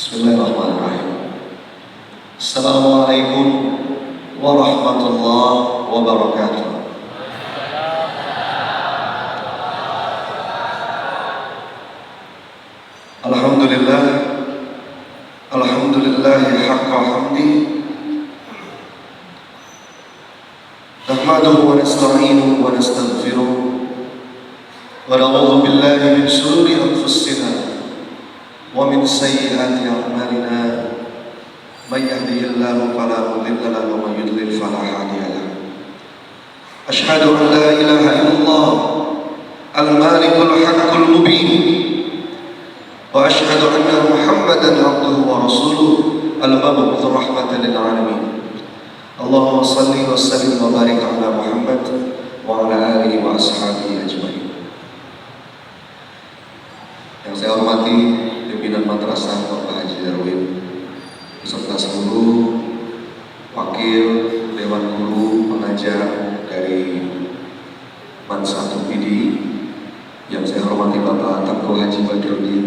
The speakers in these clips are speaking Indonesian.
Bismillahirrahmanirrahim. Assalamualaikum warahmatullahi wabarakatuh. Alhamdulillah, alhamdulillahi haqqa hamdi. Nahmaduhu wa nasta'inuhu wa nastaghfiruh. Wa na'udzu billahi min shururi anfusina wa min sayyiati a'malina. Man yahdihillahu fala mudilla lahu wa man yudlil fala hadiya lahu. Asyhadu an la ilaha illallah al-malikul haqqul mubin wa asyhadu anna Muhammadan abduhu wa rasuluh al-mab'uts rahmatan lil alamin. Allahumma shalli wa sallim wa barik ala Muhammad wa ala alihi wa ashabihi ajmain. Yang saya hormati pimpinan Madrasah Bapak Haji Darwin beserta seluruh wakil dewan guru pengajar dari Mansatu PD, yang saya hormati Bapak Tengku Haji Badrudin,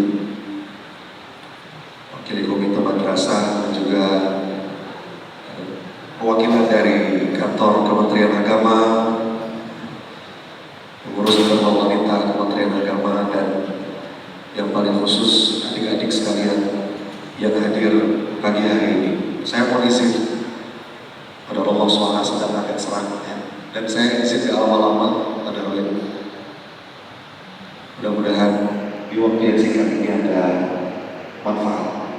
wakil komite madrasah, dan juga perwakilan dari kantor Kementerian Agama, pengurus utama wanita Kementerian Agama, dan yang paling khusus adik-adik sekalian yang hadir pagi hari ini. Saya mohon izin pada Allah SWT sedang akan serangnya, dan saya izin di awal-awal pada oleh mudah-mudahan di waktu yang singkat ini ada manfaat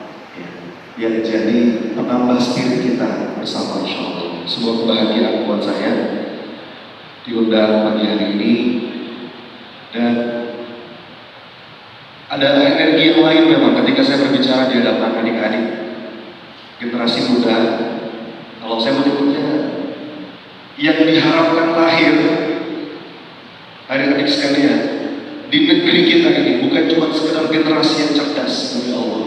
yang jadi menambah spirit kita bersama, insya Allah. Sebuah kebahagiaan buat saya diundang pagi hari ini, dan ada energi yang lain memang ketika saya berbicara di hadapan adik-adik generasi muda. Kalau saya menyebutnya yang diharapkan lahir, adik-adik sekalian, di negeri kita ini bukan cuma sekedar generasi yang cerdas dari Allah,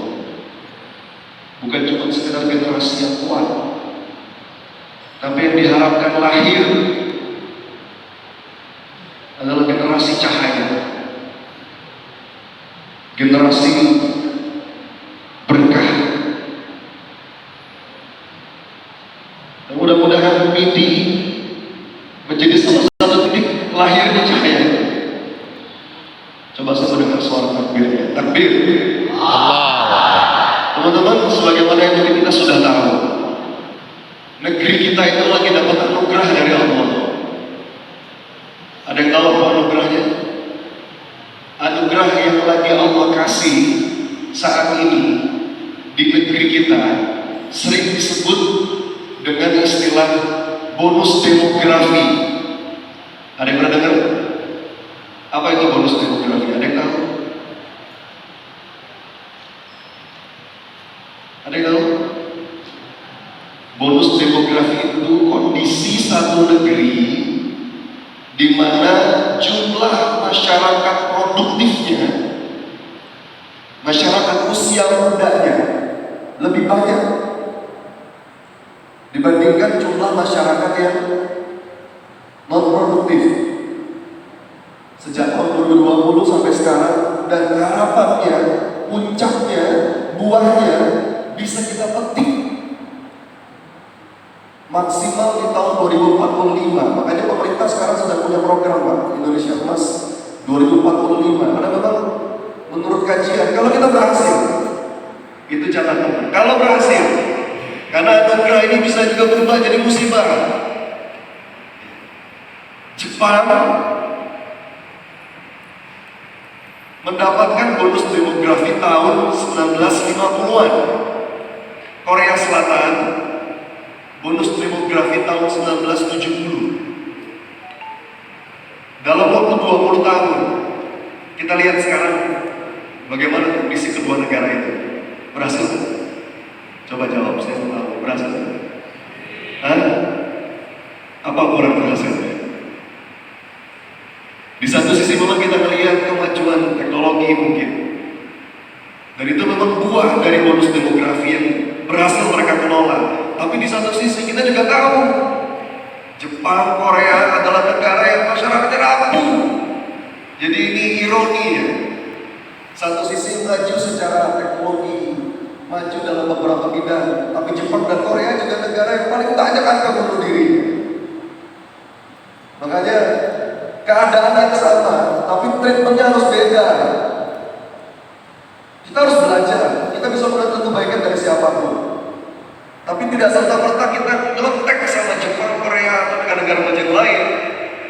bukan cuma sekedar generasi yang kuat, tapi yang diharapkan lahir adalah generasi cahaya, generasi berkah. Dan mudah-mudahan mimpi menjadi salah satu titik lahirnya cahaya. Coba saya mendengar suara takbirnya. Takbir. Allah. Teman-teman, sebagaimana yang kita sudah tahu, negeri kita itu lagi dapat anugerah dari Allah. Ada yang tahu apa anugerahnya? Anugerah yang lagi Allah kasih saat ini di negeri kita sering disebut dengan istilah bonus demografi. Ada yang pernah dengar? Apa itu bonus demografi? Ada yang tahu? Ada yang tahu? Bonus demografi itu kondisi satu negeri di mana jumlah masyarakat produktifnya, masyarakat usia mudanya lebih banyak dibandingkan jumlah masyarakat yang non produktif sejak tahun 2020 sampai sekarang. Dan harapannya, puncaknya, buahnya bisa kita petik maksimal di tahun 2045. Makanya pemerintah sekarang sedang punya program, Pak, Indonesia Emas 2045. Karena memang menurut kajian, kalau kita berhasil, itu catatan. Kalau berhasil, karena anugerah ini bisa juga berubah jadi musibah. Jepang mendapatkan bonus demografi tahun 1950-an. Korea Selatan bonus demografi tahun 1970. Dalam waktu 20 tahun, kita lihat sekarang bagaimana kondisi kedua negara itu. Berhasil? Coba jawab, saya mau tahu. Berhasil? Hah? Apa kurang berhasil? Di satu sisi memang kita melihat kemajuan teknologi mungkin, dan itu memang buah dari bonus demografi yang berhasil mereka kelola. Tapi di satu sisi kita juga tahu Jepang, Korea adalah negara yang masyarakatnya rapuh. Jadi ini ironi ya. Satu sisi maju secara teknologi, maju dalam beberapa bidang, tapi Jepang dan Korea juga negara yang paling banyak angka bunuh diri. Makanya keadaannya sama, tapi treatmentnya harus beda. Kita harus belajar, kita bisa menuntut kebaikan dari siapapun, tapi tidak serta-merta kita nyontek sama Jepang, Korea, atau negara-negara maju lain.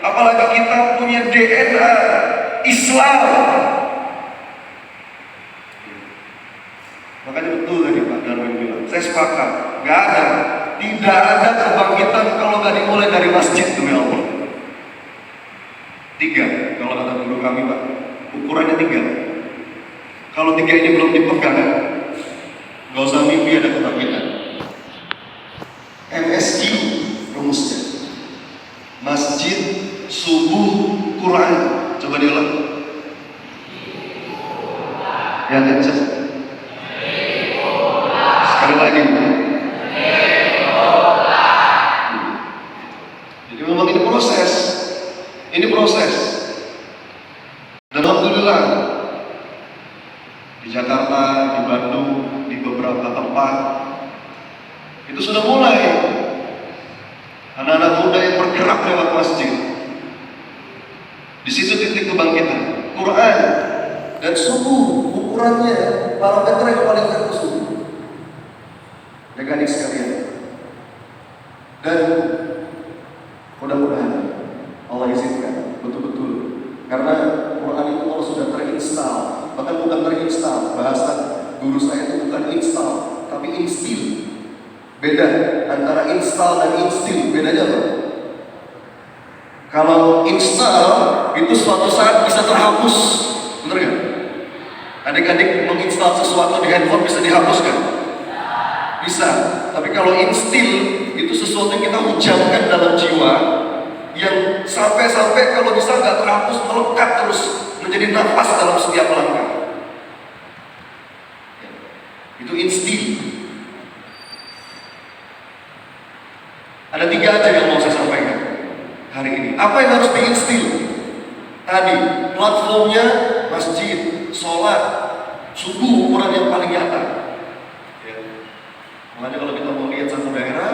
Apalagi kita punya DNA Islam. Makanya betul tadi Pak Darwin bilang, saya sepakat, tidak ada kebangkitan kalau nggak dimulai dari masjid demi Allah. 3, kalau kata guru kami Pak, ukurannya 3. Kalau 3 ini belum dipegang, nggak usah mimpi ada kebangkitan. MSQ rumusnya, masjid, subuh, Quran. Coba diulang. Yang kencang. Sekali lagi. Jadi memang ini proses. Ini proses. Dan alhamdulillah di Jakarta, di Bandung, di beberapa tempat itu sudah mulai anak-anak muda yang bergerak lewat masjid. Di situ titik kebangkitan. Quran dan subuh ukurannya parameter yang paling bagus subuh. Adik-adik sekalian. Dan mudah-mudahan Allah izinkan betul-betul, karena Quran itu kalau sudah terinstal, bahkan bukan terinstal, bahasa guru saya itu bukan install, tapi instill. Beda antara install dan instill, bedanya apa? Kalau install itu suatu saat bisa terhapus, bener gak? Adik-adik menginstal sesuatu di handphone bisa dihapuskan? Bisa. Tapi kalau instill itu sesuatu yang kita ucapkan dalam jiwa, yang sampai-sampai kalau bisa nggak terhapus, melekat terus menjadi nafas dalam setiap langkah. Itu instill. Ada 3 aja yang mau saya sampaikan hari ini. Apa yang harus diinstil? Tadi platformnya masjid, sholat, subuh ukuran yang paling nyata. Ya. Makanya kalau kita mau lihat satu daerah,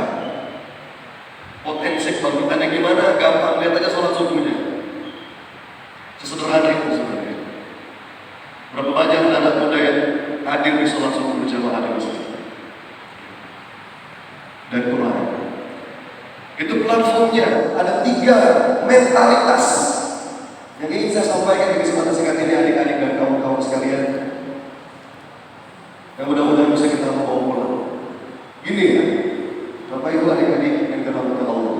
potensi kebangkitannya gimana? Gampang, lihat aja sholat subuhnya. Sesederhana itu sebenarnya. Berapa banyak anak muda yang hadir di sholat subuh berjamaah di masjid dan Quran. Itu platformnya. Ada 3 mentalitas yang ingin saya sampaikan di kesempatan singkat ini, adik-adik dan kawan-kawan sekalian, yang mudah-mudahan bisa kita bawa pulang. Gini ya, Bapak Ibu adik-adik yang dirahmati Allah,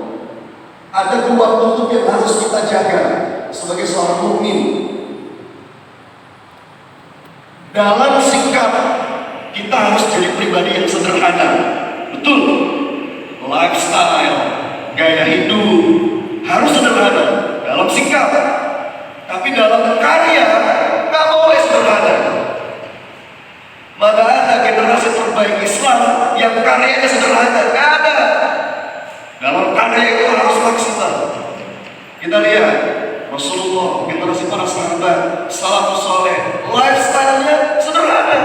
ada 2 kutub yang harus kita jaga sebagai seorang mukmin. Dalam sikap kita harus jadi pribadi yang sederhana, betul. Lifestyle, gaya hidup harus sederhana dalam sikap, tapi dalam karya nggak boleh sederhana. Mana ada generasi terbaik Islam yang karyanya sederhana? Nggak ada. Dalam karya itu harus maksimal. Kita lihat Rasulullah, generasi para sahabat, salafus saleh, lifestyle-nya sederhana.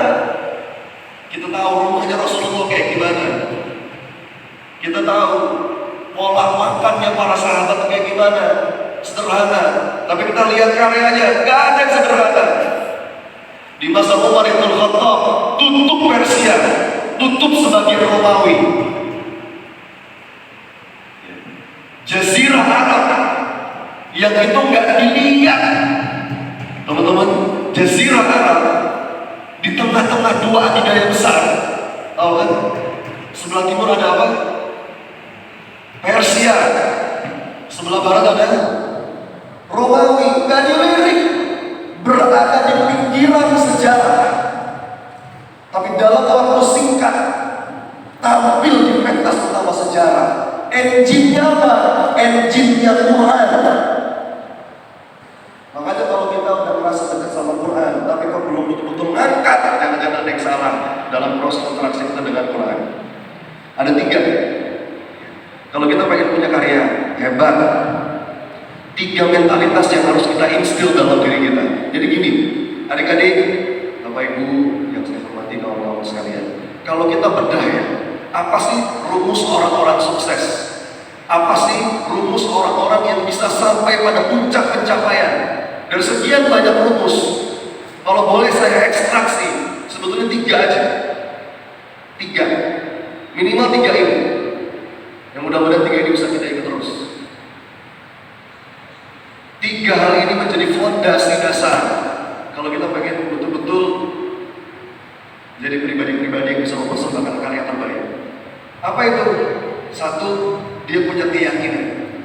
Kita tahu rumahnya Rasulullah kayak gimana. Kita tahu pola makannya para sahabat kayak gimana, sederhana. Tapi kita lihat karyanya, gak ada yang sederhana. Di masa Umar ibn Khattab, tutup Persia, tutup sebagian Romawi. Jazirah Arab yang itu gak dilihat, teman-teman. Jazirah Arab di tengah-tengah 2 adidaya besar. Tahu kan? Sebelah timur ada apa? Persia, sebelah barat ada Romawi. Gak dilirik, berada di pinggiran sejarah, tapi dalam waktu singkat tampil di pentas utama sejarah. Engine-nya apa? Engine-nya Quran. Makanya kalau kita udah merasa dekat sama Quran, tapi kok belum betul-betul ngangkat, jangan-jangan ada yang salah dalam proses interaksi kita dengan Quran. Ada 3. Kalau kita pengen punya karya hebat, 3 mentalitas yang harus kita instil dalam diri kita. Jadi gini, adik-adik, Bapak Ibu yang saya hormati, kawan-kawan sekalian, kalau kita bedah ya, apa sih rumus orang-orang sukses? Apa sih rumus orang-orang yang bisa sampai pada puncak pencapaian? Dari sekian banyak rumus, kalau boleh saya ekstraksi, sebetulnya 3 aja. 3, minimal 3 ini. Yang mudah-mudahan 3 ini bisa kita ingat terus. 3 hal ini menjadi fondasi dasar kalau kita pengen betul-betul jadi pribadi-pribadi yang bisa mempersembahkan karya terbaik. Apa itu? 1, dia punya keyakinan.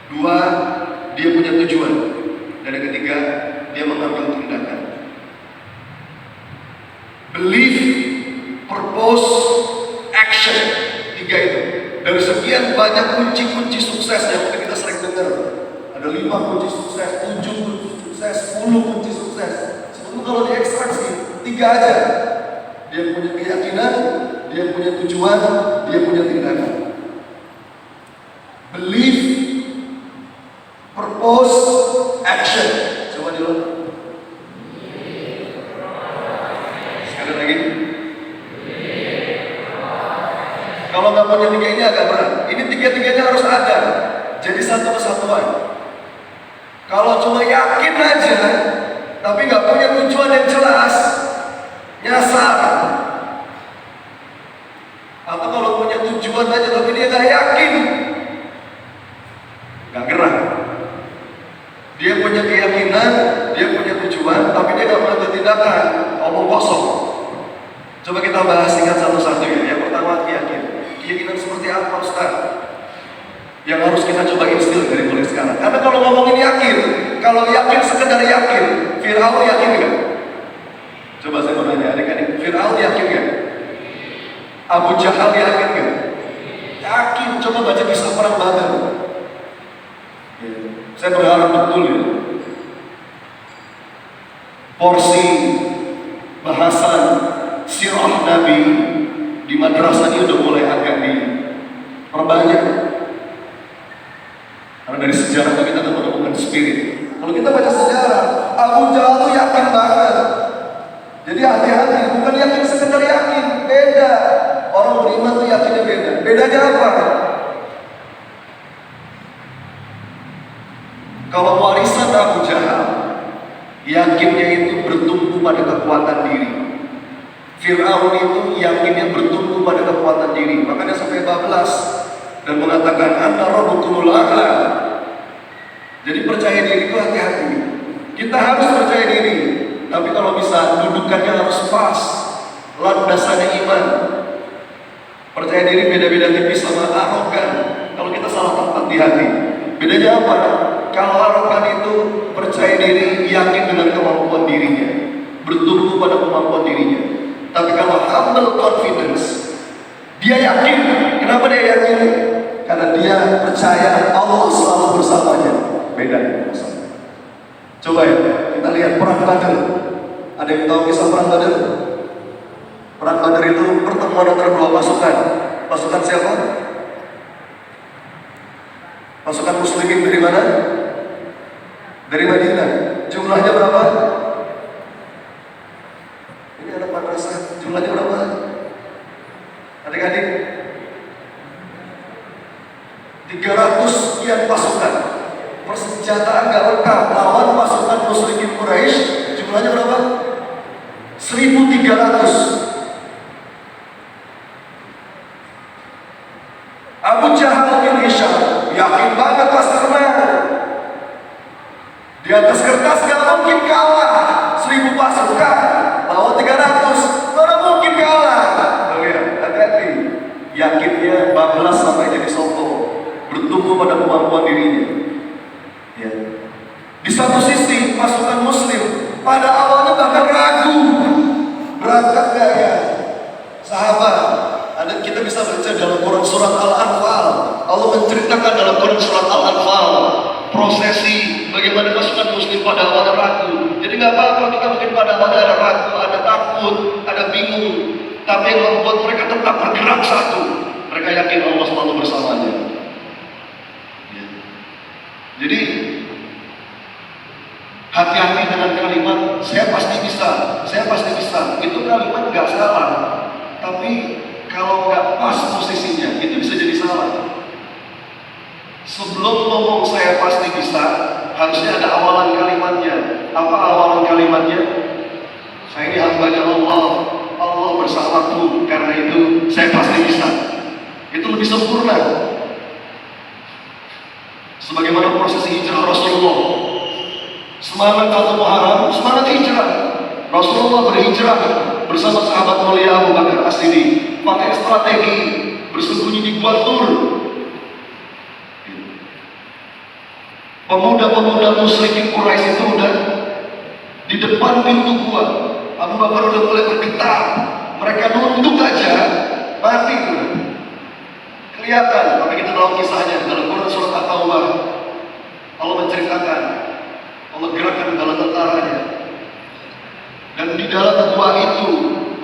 2, dia punya tujuan. Dan yang ketiga, dia mengambil tindakan. Belief, purpose, action. 3 itu. Dari sekian banyak kunci-kunci sukses yang mungkin kita sering dengar. Ada 5 kunci sukses, 7 kunci sukses, 10 kunci sukses. Sebetulnya kalau diekstraksi, 3 aja. Dia punya keyakinan, dia punya tujuan, dia punya tindakan. Belief, purpose, action. Coba diulang. Sekali lagi. Kalau nggak punya 3 ini agak berat. Ini 3-3-nya harus ada. Jadi satu kesatuan. Kalau cuma yakin aja, tapi nggak punya tujuan yang jelas, nyasar. Atau kalau punya tujuan aja tapi dia nggak yakin, nggak gerak. Dia punya keyakinan, dia punya tujuan, tapi dia nggak mengambil tindakan, omong kosong. Coba kita bahas singkat satu-satu ya. Yang pertama keyakinan seperti apa Ustaz? Yang harus kita coba instill dari mulai sekarang. Karena kalau ngomongin yakin, kalau yakin sekedar yakin, Fir'aun yakin nggak? Coba saya mau nanya adik-adik, Fir'aun yakin nggak? Abu Jahal yakin nggak? Yakin. Coba baca kisah perang Badar. Saya berharap betul ya. Porsi bahasan sirah Nabi di madrasah ini udah mulai agak diperbanyak. Karena dari sejarah itu kita menemukan spirit. Kalau kita baca sejarah, Abu Jahal tuh yakin banget. Jadi hati-hati, bukan yakin sekedar yakin, beda. Orang beriman tuh yakinnya beda. Bedanya apa? Kalau warisan Abu Jahal, yakinnya itu bertumpu pada kekuatan diri. Fir'aun itu yakinnya bertumpu pada kekuatan diri. Makanya sampai bablas dan mengatakan Anta rabbukumul a'la. Jadi percaya diri itu hati-hati. Kita harus percaya diri, tapi kalau bisa dudukannya harus pas, landasannya iman. Percaya diri beda-beda tipis sama arogan. Kalau kita salah tempat di hati, bedanya apa? Kalau arogan itu percaya diri, yakin dengan kemampuan dirinya, bertumpu pada kemampuan dirinya. Tapi kalau humble confidence, dia yakin. Kenapa dia yakin? Karena dia percaya Allah selalu bersamanya. Beda. Coba ya, kita lihat perang Badar. Ada yang tahu kisah perang Badar? Perang Badar itu pertemuan antara 2 pasukan. Pasukan siapa? Pasukan muslimin dari mana? Dari Madinah. Jumlahnya berapa? Ini anak madrasah. Jumlahnya berapa? Adik-adik? 300 sekian pasukan. Persenjataan gak lengkap. Lawan pasukan muslimin Quraisy. Jumlahnya berapa? 1.300. Abu Jahal bin Hisham yakin banget pasti menang. Di atas kertas gak mungkin kalah. 1.000 pasukan lawan 300, mana mungkin kalah. Lihat, hati-hati. Yakinnya bablas sampai jadi sombong, bertumbuh pada kemampuan dirinya. Ya. Di satu sisi pasukan muslim pada awalnya bahkan ragu, berangkat gak ya? Sahabat, ada kita bisa baca dalam Quran surat Al-Anfal. Allah menceritakan dalam Quran surat Al-Anfal prosesi bagaimana pasukan muslim pada awalnya ragu. Jadi nggak apa-apa kita mungkin pada awalnya ada ragu, ada takut, ada bingung, tapi yang membuat mereka tetap bergerak satu. Mereka yakin Allah selalu bersamanya. Ya. Jadi hati-hati dengan kalimat saya pasti bisa, saya pasti bisa. Itu kalimat nggak salah. Tapi kalau nggak pas posisinya, itu bisa jadi salah. Sebelum ngomong saya pasti bisa, harusnya ada awalan kalimatnya. Apa awalan kalimatnya? Saya ini hambanya Allah, Allah bersamaku, karena itu saya pasti bisa. Itu lebih sempurna. Sebagaimana proses hijrah Rasulullah, semangat 1 Muharram, semangat hijrah. Rasulullah berhijrah bersama sahabat mulia Abu Bakar As-Siddiq, pakai strategi bersembunyi di Gua Tur. Pemuda-pemuda musyrikin Quraisy itu udah di depan pintu gua. Abu Bakar udah mulai bergetar. Mereka nunduk aja, mati udah. Kelihatan, tapi kita tahu kisahnya dalam Quran surat At-Taubah. Allah menceritakan, Allah gerakkan bala tentaranya. Dan di dalam gua itu,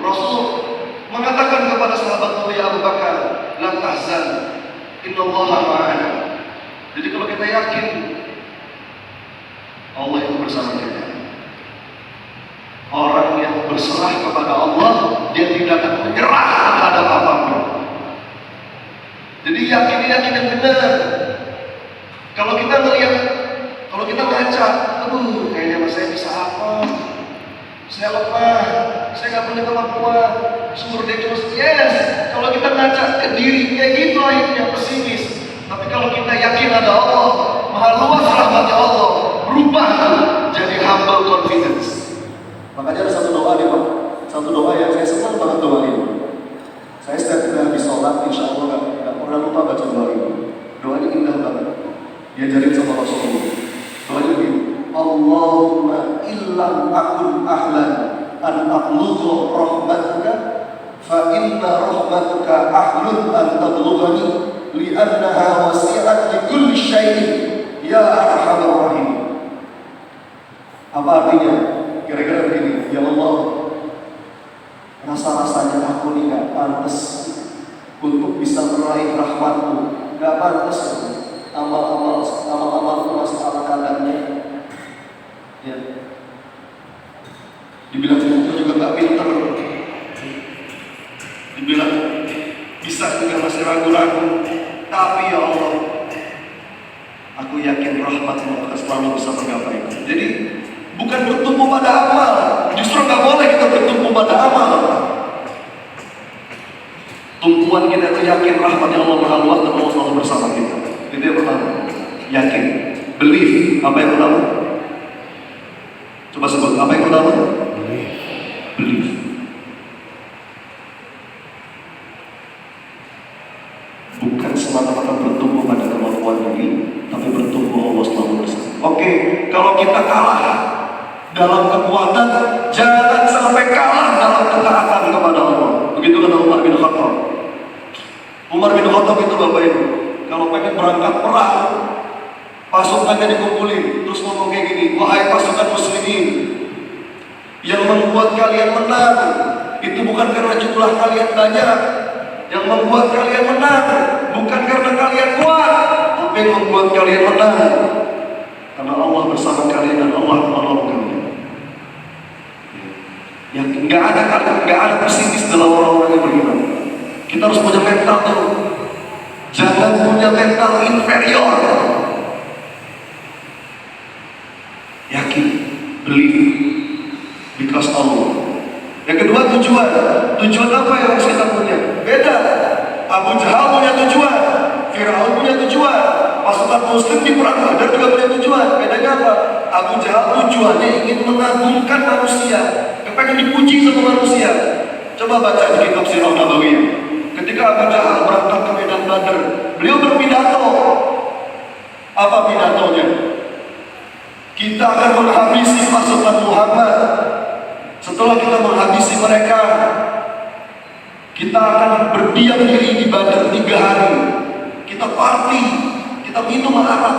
Rasul mengatakan kepada sahabat mulia Abu Bakar, "La tahzan, innallaha ma'ana." Jadi kalau kita yakin Allah itu bersama kita, orang yang berserah kepada Allah, dia tidak akan menyerah terhadap apapun. Jadi yakin yang benar. Kalau kita melihat, kalau kita ngaca, aduh kayaknya saya bisa apa? Saya lemah, saya nggak punya kemampuan, sumber daya cuma yes. Kalau kita ngaca ke diri kayak gitu akhirnya pesimis. Tapi kalau kita yakin ada Allah, maha luas rahmatnya Allah, berubah jadi humble confidence. Makanya ada satu doa nih Pak, satu doa yang saya senang banget doa ini. Saya setiap kali habis sholat, insya Allah nggak pernah lupa baca doa ini. Doa ini indah banget. Diajarin sama Rasulullah. Doa ini begini. Allahumma illam akun ahlan an ablugha rahmatuka fa inna rahmatuka ahlun an tablughani li'annaha wasi'at li kulli syai'in ya arhamar rahim. Apa artinya? Kira-kira begini, ya Allah, rasa-rasanya aku ini gak pantas untuk bisa meraih rahmatmu, gak pantas. Amal-amalku masih ala kadarnya. Ya. Dibilang aku juga gak pinter, dibilang bisa juga masih ragu-ragu. Tapi ya Allah, aku yakin rahmatmu akan selalu bisa menggapai. Jadi bukan bertumpu pada amal, justru gak boleh kita bertumpu pada amal. Tumpuan kita itu yakin rahmatnya Allah Maha Luas dan Allah selalu bersama kita. Itu yang pertama, yakin, believe. Apa yang pertama? Coba sebut, apa yang pertama? Believe. Bukan semata-mata bertumpu pada kemampuan diri, tapi bertumpu Allah selalu bersama. Oke, kalau kita kalah dalam kekuatan, jangan sampai kalah dalam ketaatan kepada Allah. Begitu kata Umar bin Khattab. Umar bin Khattab itu Bapak Ibu, kalau pengen berangkat perang, pasukannya dikumpulin, terus ngomong kayak gini, wahai pasukan muslimin, yang membuat kalian menang itu bukan karena jumlah kalian banyak, yang membuat kalian menang bukan karena kalian kuat, tapi yang membuat kalian menang karena Allah bersama kalian dan Allah menolong kalian. Ya, nggak ada pesimis dalam orang-orang yang beriman. Kita harus punya mental tuh. Jangan punya mental inferior. Yakin, believe, because Allah. Yang kedua tujuan. Tujuan apa yang harus kita punya? Beda. Abu Jahal punya tujuan, Firaun punya tujuan, pasukan Muslim di perang Badar juga punya tujuan. Bedanya apa? Abu Jahal tujuannya ingin mengagumkan manusia, pengen dipuji sama manusia. Coba baca di kitab Sirah Nabawiyah. Ketika Abu Jahal berangkat ke medan Badar, beliau berpidato. Apa pidatonya? Kita akan menghabisi pasukan Muhammad. Setelah kita menghabisi mereka, kita akan berdiam diri di Badar 3 hari. Kita party, kita minum arak,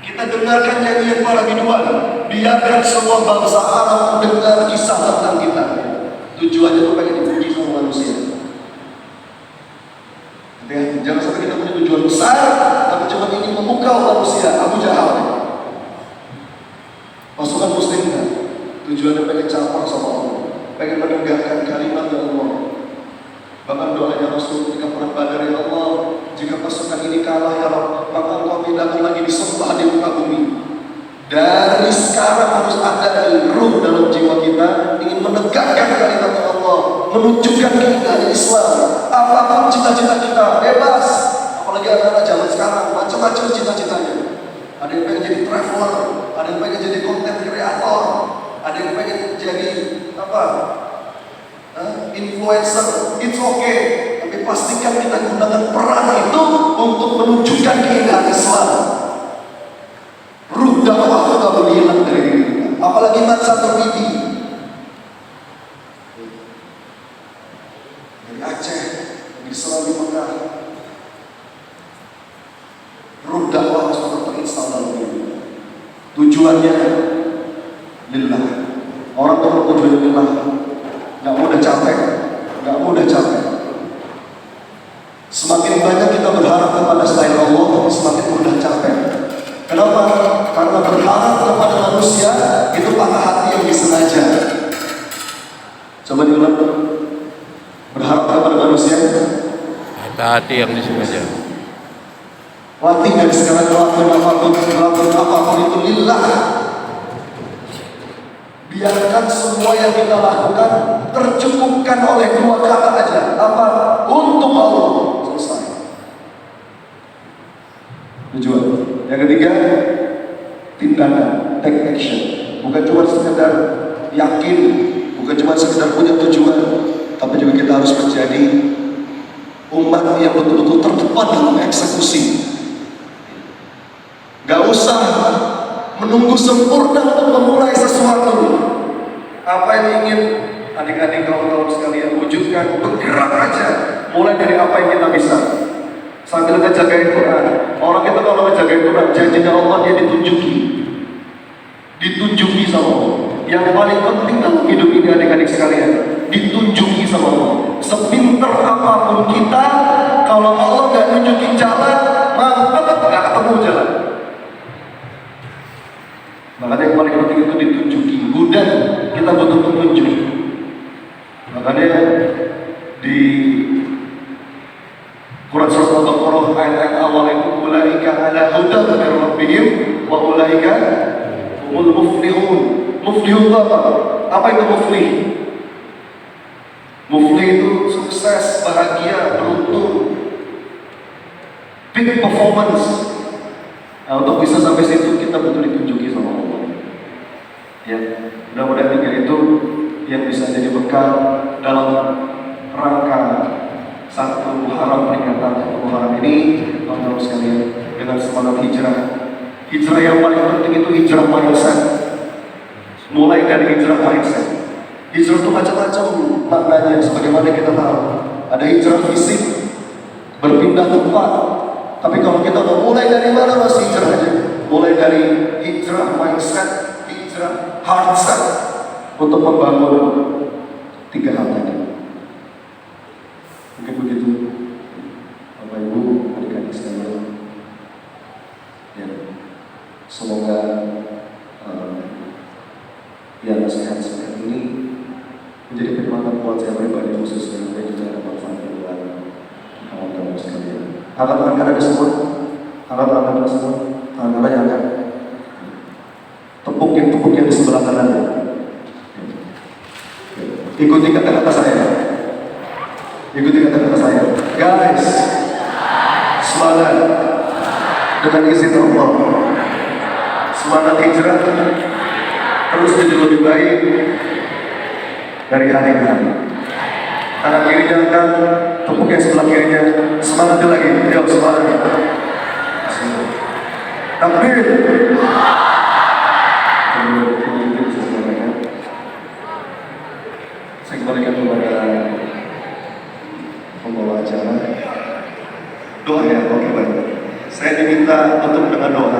kita dengarkan nyanyian para biduan. Biarkan semua bangsa Arab mendengar kisah tentang kita. Tujuannya itu pengen dipuji sama manusia. Jangan sampai kita punya tujuan besar, tapi cuma ingin memukau manusia. Abu Jahal, pasukan Muslim kan, tujuannya pengen campur sama Allah, pengen menegakkan kalimat Allah, apa? Influencer, it's okay. Tapi pastikan kita gunakan peran itu untuk menunjukkan keindahan Islam. Ruh dakwah itu gak boleh hilang dari diri kita. Apalagi satu TV dari Aceh, dari Selawi Mekah. Ruh dakwah harus tetap terinstal dalam diri kita. Tujuannya lillah. Orang kalau tujuannya lillah, gak mudah capek, gak mudah capek. Semakin banyak kita berharap kepada selain Allah, semakin mudah capek. Kenapa? Karena berharap kepada manusia itu patah hati yang disengaja. Coba diulang. Berharap kepada manusia, patah hati yang disengaja. latih dari sekarang melakukan apapun itu lillah. Biarkan semua yang kita lakukan tercukupkan oleh dua kata aja. Apa? Untuk Allah. Selesai. Tujuan. Yang ketiga, tindakan, take action. Bukan cuma sekedar yakin, bukan cuma sekedar punya tujuan, tapi juga kita harus menjadi umat yang betul-betul terdepan dalam eksekusi. Gak usah menunggu sempurna untuk memulai sesuatu. Apa yang ingin adik-adik kawan-kawan sekalian wujudkan, bergerak aja. Mulai dari apa yang kita bisa. Sambil kita jagain Quran. Orang kita kalau menjagain Quran, janjinya Allah dia ditunjuki sama Allah. Yang paling penting dalam hidup ini adik-adik sekalian, ditunjuki sama Allah. Sepinter apapun kita, kalau Allah gak nunjukin jalan, mantap gak ketemu jalan. Makanya yang paling penting itu ditunjuki. Hudan, kita butuh petunjuk. Makanya di Quran surah Al-Baqarah ayat awal itu ulaika ala hudan min rabbihim wa ulaika humul muflihun. Muflihun itu apa? Apa itu muflih? Muflih itu sukses, bahagia, beruntung, big performance. Nah, untuk bisa sampai situ kita butuh ditunjuki sama Allah. Ya, mudah-mudahan tiga itu yang bisa jadi bekal dalam rangka satu Muharram, peringatan satu Muharram ini, teman-teman sekalian, dengan semangat hijrah. Hijrah yang paling penting itu hijrah mindset. Mulai dari hijrah mindset. Hijrah itu macam-macam maknanya, sebagaimana kita tahu. Ada hijrah fisik, berpindah tempat. Tapi kalau kita mau mulai dari mana, masih hijrah aja. Mulai dari hijrah mindset, hijrah heart set, untuk membangun tiga hal tadi. Mungkin begitu, Bapak Ibu, adik-adik sekalian. Ya, semoga yang nasihat seperti ini menjadi perkembangan buat saya pribadi khususnya, dan juga ada manfaat buat kawan-kawan sekalian. Angkat tangan kanan semua, angkat tangan kanan semua, tangan kanan yang angkat. Tepuk yang di sebelah kanan. Ikuti kata-kata saya. Ikuti kata-kata saya. Guys, semangat dengan izin Allah. Semangat hijrah terus jadi lebih baik dari hari ke hari. Tangan kirinya angkat, tepuk yang sebelah kirinya. Semangat lagi, jauh semangat. Takbir. Saya kembalikan kepada pembawa acara. Doa ya, oke baik. Saya diminta untuk dengan doa.